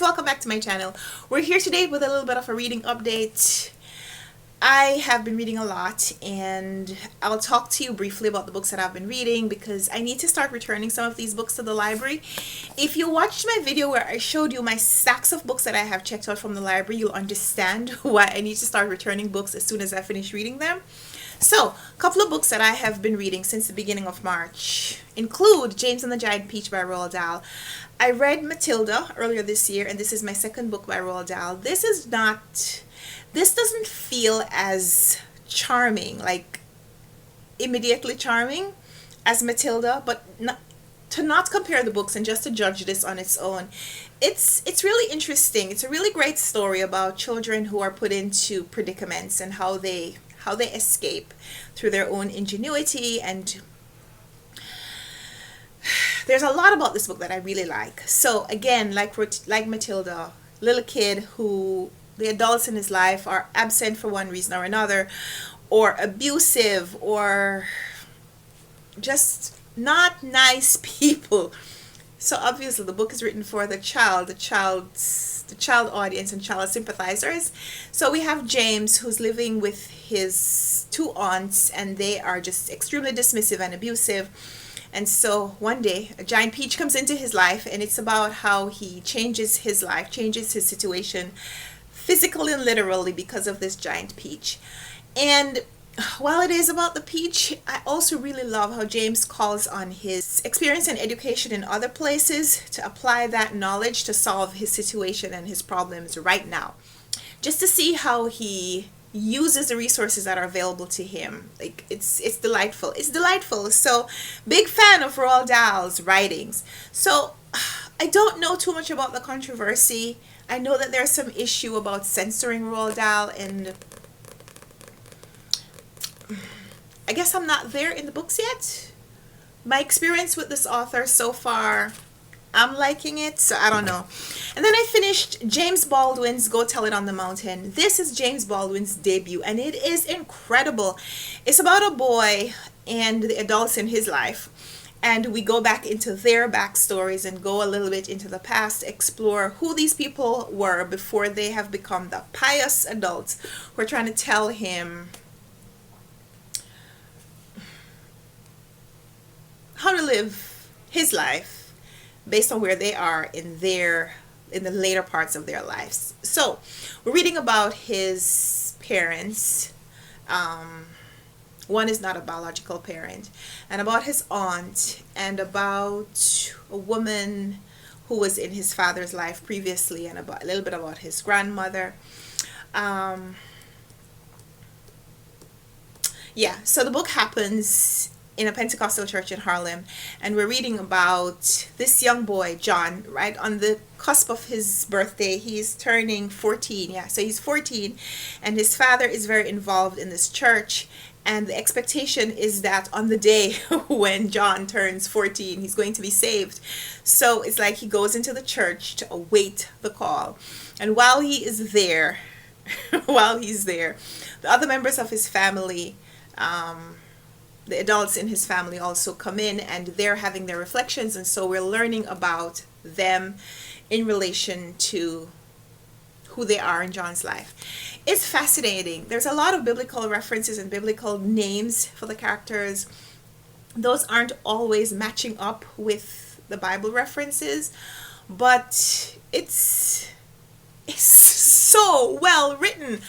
welcome back to my channel. We're here today with a little bit of a reading update. I have been reading a lot, and I'll talk to you briefly about the books that I've been reading because I need to start returning some of these books to the library. If you watched my video where I showed you my stacks of books that I have checked out from the library, you'll understand why I need to start returning books as soon as I finish reading them. So, a couple of books that I have been reading since the beginning of March include James and the Giant Peach by Roald Dahl. I read Matilda earlier this year, and this is my second book by Roald Dahl. This doesn't feel as charming, like immediately charming as Matilda, but to not compare the books and just to judge this on its own. It's really interesting. It's a really great story about children who are put into predicaments and how they escape through their own ingenuity, and there's a lot about this book that I really like. So again, like Matilda, little kid who the adults in his life are absent for one reason or another, or abusive, or just not nice people. So obviously the book is written for the child audience and child sympathizers. So we have James, who's living with his two aunts, and they are just extremely dismissive and abusive. And so one day a giant peach comes into his life, and it's about how he changes his life, changes his situation physically and literally because of this giant peach. And while it is about the peach, I also really love how James calls on his experience and education in other places to apply that knowledge to solve his situation and his problems right now. Just to see how he uses the resources that are available to him. Like, it's delightful. It's delightful. So, big fan of Roald Dahl's writings. So, I don't know too much about the controversy. I know that there's some issue about censoring Roald Dahl, and I guess I'm not there in the books yet. My experience with this author so far, I'm liking it, so I don't know. And then I finished James Baldwin's Go Tell It on the Mountain. This is James Baldwin's debut, and it is incredible. It's about a boy and the adults in his life, and we go back into their backstories and go a little bit into the past, explore who these people were before they have become the pious adults who are trying to tell him how to live his life based on where they are in the later parts of their lives. So we're reading about his parents. One is not a biological parent, and about his aunt, and about a woman who was in his father's life previously, and about a little bit about his grandmother. Yeah, so the book happens in a Pentecostal church in Harlem, and we're reading about this young boy, John, right on the cusp of his birthday. He's turning 14. Yeah, so he's 14, and his father is very involved in this church, and the expectation is that on the day when John turns 14, he's going to be saved. So it's like he goes into the church to await the call, and while he is there, the other members of his family, the adults in his family also come in, and they're having their reflections, and so we're learning about them in relation to who they are in John's life. It's fascinating. There's a lot of biblical references and biblical names for the characters. Those aren't always matching up with the Bible references, but it's so well written.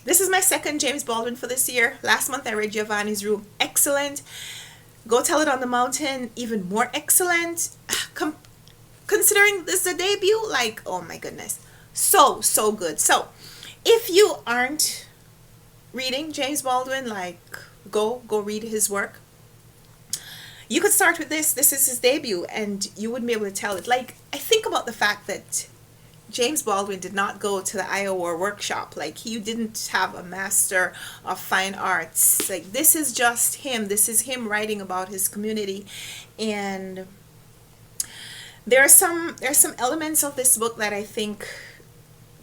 This is my second James Baldwin for this year. Last month I read Giovanni's Room. Excellent. Go Tell It on the Mountain. Even more excellent. Considering this is a debut, like, oh my goodness. So good. So, if you aren't reading James Baldwin, like, go read his work. You could start with this. This is his debut, and you wouldn't be able to tell it. Like, I think about the fact that James Baldwin did not go to the Iowa workshop. Like, he didn't have a master of fine arts. Like, this is just him. This is him writing about his community. And there are some elements of this book that I think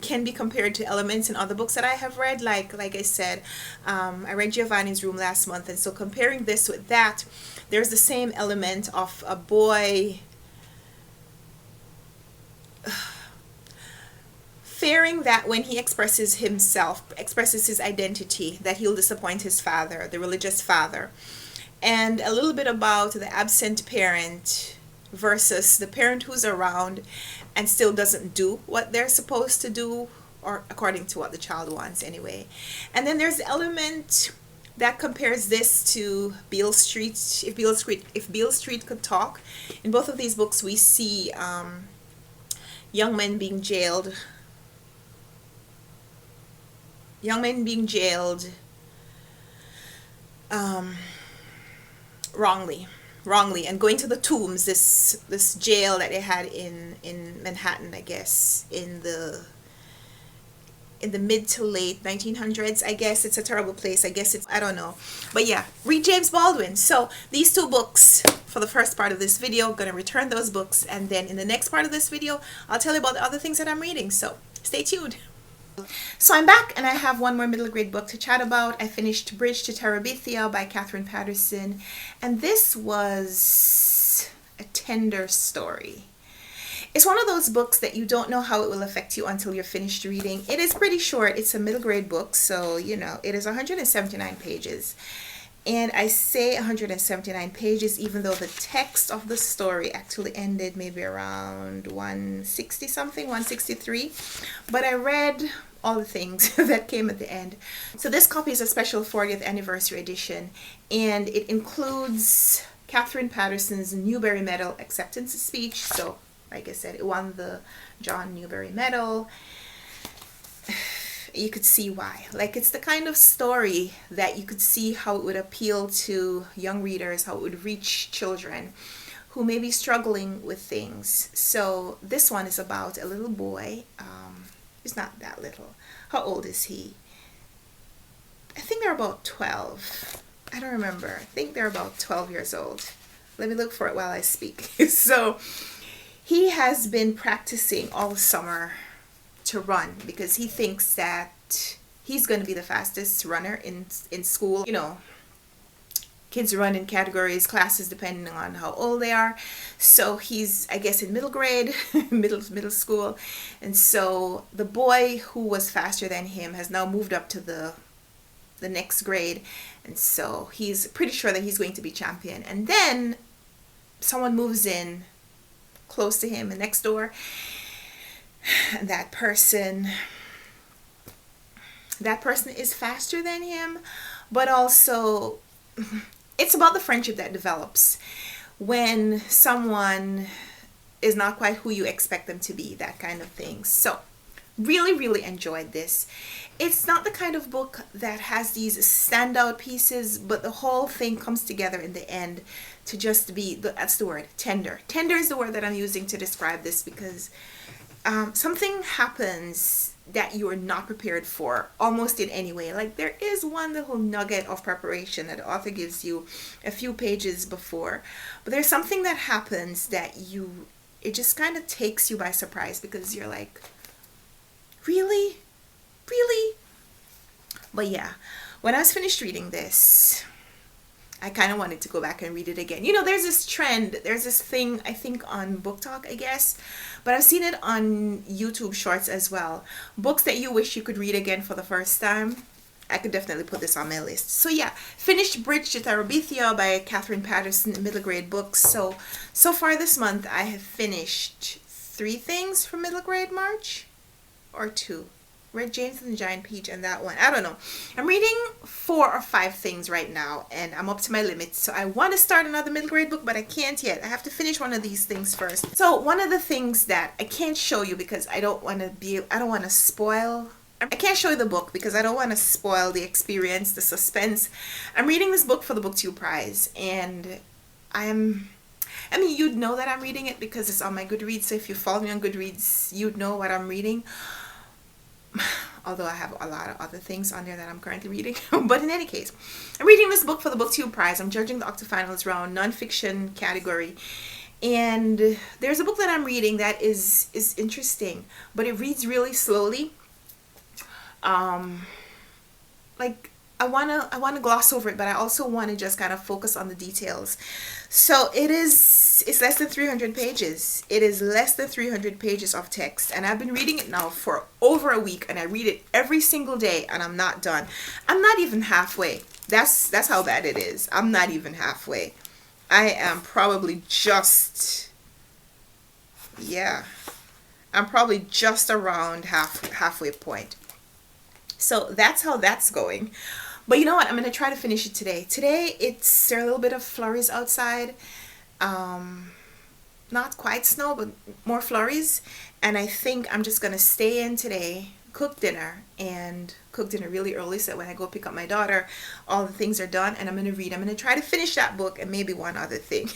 can be compared to elements in other books that I have read. Like I said, I read Giovanni's Room last month, and so comparing this with that, there's the same element of a boy fearing that when he expresses himself, expresses his identity, that he'll disappoint his father, the religious father. And a little bit about the absent parent versus the parent who's around and still doesn't do what they're supposed to do, or according to what the child wants anyway. And then there's the element that compares this to Beale Street. If Beale Street could talk. In both of these books we see young men being jailed wrongly, and going to the Tombs, this jail that they had in Manhattan, I guess, in the mid to late 1900s. I guess it's a terrible place. I guess it's, I don't know, but yeah, read James Baldwin. So these two books for the first part of this video. I'm gonna return those books, and then in the next part of this video I'll tell you about the other things that I'm reading, so stay tuned. So I'm back, and I have one more middle grade book to chat about. I finished Bridge to Terabithia by Katherine Paterson, and this was a tender story. It's one of those books that you don't know how it will affect you until you're finished reading. It is pretty short. It's a middle grade book, so you know, it is 179 pages. And I say 179 pages even though the text of the story actually ended maybe around 160 something, 163. But I read all the things that came at the end. So this copy is a special 40th anniversary edition, and it includes Katherine Paterson's Newbery Medal acceptance speech. So like I said, it won the John Newbery Medal. You could see why. Like, it's the kind of story that you could see how it would appeal to young readers, how it would reach children who may be struggling with things. So this one is about a little boy. He's not that little. How old is he? I think they're about 12. I don't remember. I think they're about 12 years old. Let me look for it while I speak. So he has been practicing all summer to run because he thinks that he's going to be the fastest runner in school. You know, kids run in categories, classes, depending on how old they are. So he's, I guess, in middle grade, middle school. And so the boy who was faster than him has now moved up to the next grade. And so he's pretty sure that he's going to be champion. And then someone moves in close to him and next door. And that person is faster than him, but also it's about the friendship that develops when someone is not quite who you expect them to be, that kind of thing. So really enjoyed this. It's not the kind of book that has these standout pieces, but the whole thing comes together in the end to just be, that's the word, tender. Tender is the word that I'm using to describe this, because something happens that you are not prepared for almost in any way. Like, there is one little nugget of preparation that the author gives you a few pages before, but there's something that happens that it just kind of takes you by surprise, because you're like, really? But yeah, when I was finished reading this, I kind of wanted to go back and read it again. You know, there's this trend, there's this thing, I think on Book Talk, I guess, but I've seen it on YouTube Shorts as well. Books that you wish you could read again for the first time. I could definitely put this on my list. So yeah, finished Bridge to Terabithia by Katherine Paterson, middle grade books. So far this month, I have finished 3 things from middle grade March, or 2. Read James and the Giant Peach and that one. I don't know. I'm reading 4 or 5 things right now, and I'm up to my limits. So I want to start another middle grade book, but I can't yet. I have to finish one of these things first. So one of the things that I can't show you because I don't want to spoil. I can't show you the book because I don't want to spoil the experience, the suspense. I'm reading this book for the BookTube Prize, and I mean, you'd know that I'm reading it because it's on my Goodreads. So if you follow me on Goodreads, you'd know what I'm reading. Although I have a lot of other things on there that I'm currently reading. But in any case, I'm reading this book for the BookTube Prize. I'm judging the octafinals round, nonfiction category. And there's a book that I'm reading that is interesting, but it reads really slowly. Like, I wanna gloss over it, but I also want to just kind of focus on the details. So it's less than 300 pages. It is less than 300 pages of text, and I've been reading it now for over a week, and I read it every single day, and I'm not done. I'm not even halfway. That's how bad it is. I'm not even halfway. I am probably just, yeah, I'm probably just around halfway point. So that's how that's going. But you know what? I'm gonna try to finish it today. Today there are a little bit of flurries outside. Um, Not quite snow, but more flurries. And I think I'm just gonna stay in today, cook dinner, and cook dinner really early so that when I go pick up my daughter, all the things are done. And I'm gonna read. I'm gonna try to finish that book and maybe one other thing.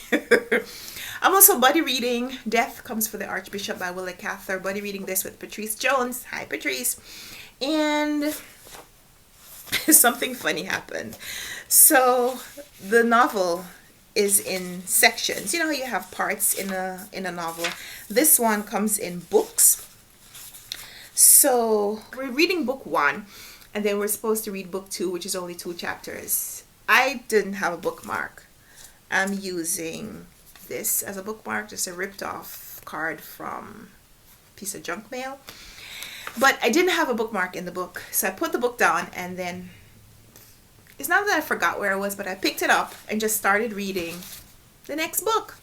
I'm also buddy reading Death Comes for the Archbishop by Willa Cather. Buddy reading this with Patrice Jones. Hi, Patrice. And something funny happened. So the novel is in sections. You know how you have parts in a novel. This one comes in books. So we're reading book 1, and then we're supposed to read book 2, which is only 2 chapters. I didn't have a bookmark. I'm using this as a bookmark, just a ripped off card from a piece of junk mail. But I didn't have a bookmark in the book, so I put the book down, and then it's not that I forgot where I was, but I picked it up and just started reading the next book.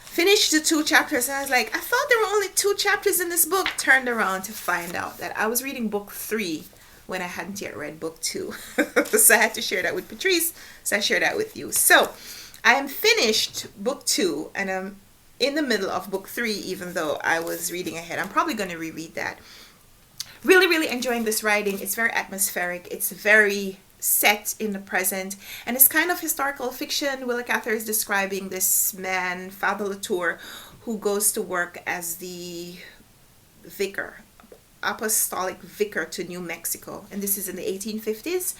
Finished the 2 chapters, and I was like, I thought there were only 2 chapters in this book. Turned around to find out that I was reading book 3 when I hadn't yet read book 2. So I had to share that with Patrice, so I share that with you. So I am finished book 2, and I'm in the middle of book 3, even though I was reading ahead. I'm probably going to reread that. Really, really enjoying this writing. It's very atmospheric. It's very set in the present, and it's kind of historical fiction. Willa Cather is describing this man, Father Latour, who goes to work as the vicar, apostolic vicar to New Mexico, and this is in the 1850s.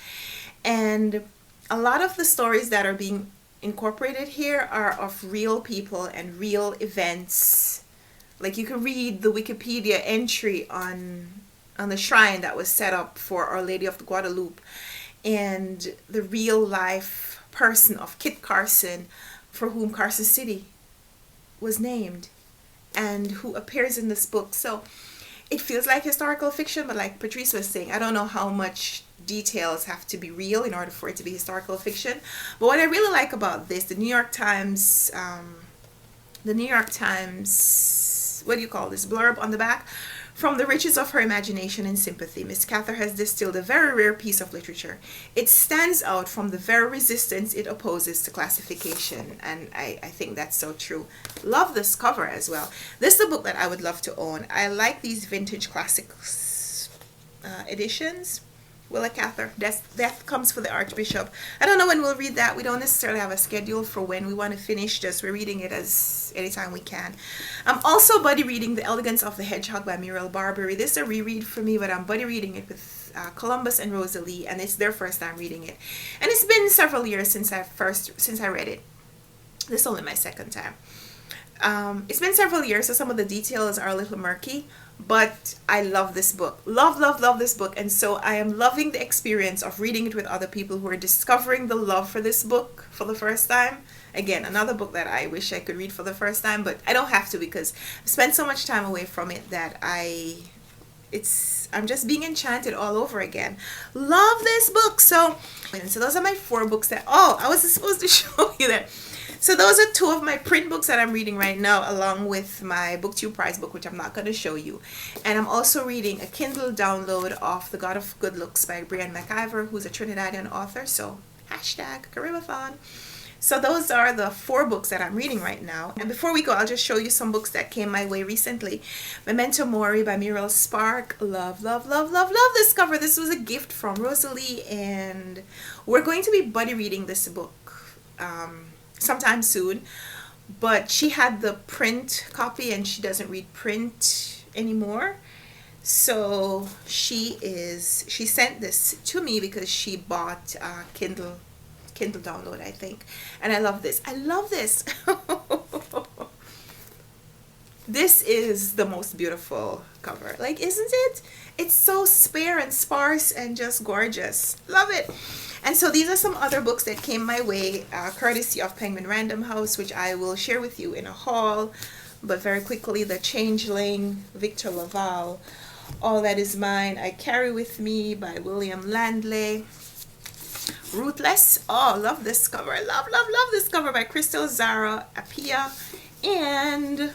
And a lot of the stories that are being incorporated here are of real people and real events. Like, you can read the Wikipedia entry on the shrine that was set up for Our Lady of the Guadalupe, and the real life person of Kit Carson, for whom Carson City was named, and who appears in this book. So it feels like historical fiction, but like Patrice was saying, I don't know how much details have to be real in order for it to be historical fiction. But what I really like about this, the New York Times, what do you call this, blurb on the back: from the riches of her imagination and sympathy, Miss Cather has distilled a very rare piece of literature. It stands out from the very resistance it opposes to classification. And I think that's so true. Love this cover as well. This is a book that I would love to own. I like these vintage classics editions. Willa Cather, Death Comes for the Archbishop. I don't know when we'll read that. We don't necessarily have a schedule for when we want to finish. Just we're reading it as anytime we can. I'm also buddy reading The Elegance of the Hedgehog by Muriel Barbary. This is a reread for me, but I'm buddy reading it with Columbus and Rosalie, and it's their first time reading it. And it's been several years since I read it. This is only my second time. It's been several years, so some of the details are a little murky, but I love this book. Love, love, love this book. And so I am loving the experience of reading it with other people who are discovering the love for this book for the first time. Again, another book that I wish I could read for the first time, but I don't have to, because I've spent so much time away from it that I'm just being enchanted all over again. Love this book. So those are my 4 books that, I wasn't supposed to show you that. So those are 2 of my print books that I'm reading right now, along with my BookTube prize book, which I'm not going to show you. And I'm also reading a Kindle download of The God of Good Looks by Brian McIver, who's a Trinidadian author. So #Caribathon. So those are the 4 books that I'm reading right now. And before we go, I'll just show you some books that came my way recently. Memento Mori by Muriel Spark. Love, love, love, love, love this cover. This was a gift from Rosalie, and we're going to be buddy reading this book sometime soon. But she had the print copy, and she doesn't read print anymore. So she sent this to me because she bought Kindle download, I think. And I love this. I love this. This is the most beautiful cover. Like, isn't it? It's so spare and sparse and just gorgeous. Love it. And so these are some other books that came my way, courtesy of Penguin Random House, which I will share with you in a haul. But very quickly, The Changeling, Victor Laval, All That Is Mine, I Carry With Me by William Landley. Ruthless. Oh, love this cover. Love, love, love this cover by Crystal Zara Apia. And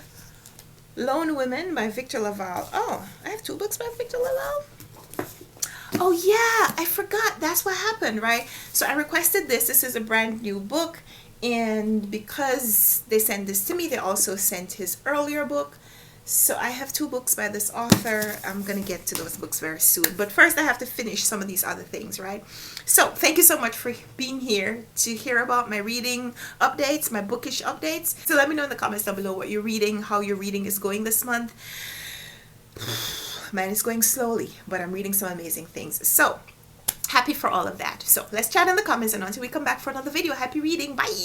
Lone Women by Victor Laval. Oh, I have 2 books by Victor Laval. Oh yeah, I forgot. That's what happened, right? So I requested this. This is a brand new book. And because they sent this to me, they also sent his earlier book. So I have 2 books by this author. I'm going to get to those books very soon. But first I have to finish some of these other things, right? So thank you so much for being here to hear about my reading updates, my bookish updates. So let me know in the comments down below what you're reading, how your reading is going this month. Mine is going slowly, but I'm reading some amazing things. So happy for all of that. So let's chat in the comments, and until we come back for another video, happy reading. Bye.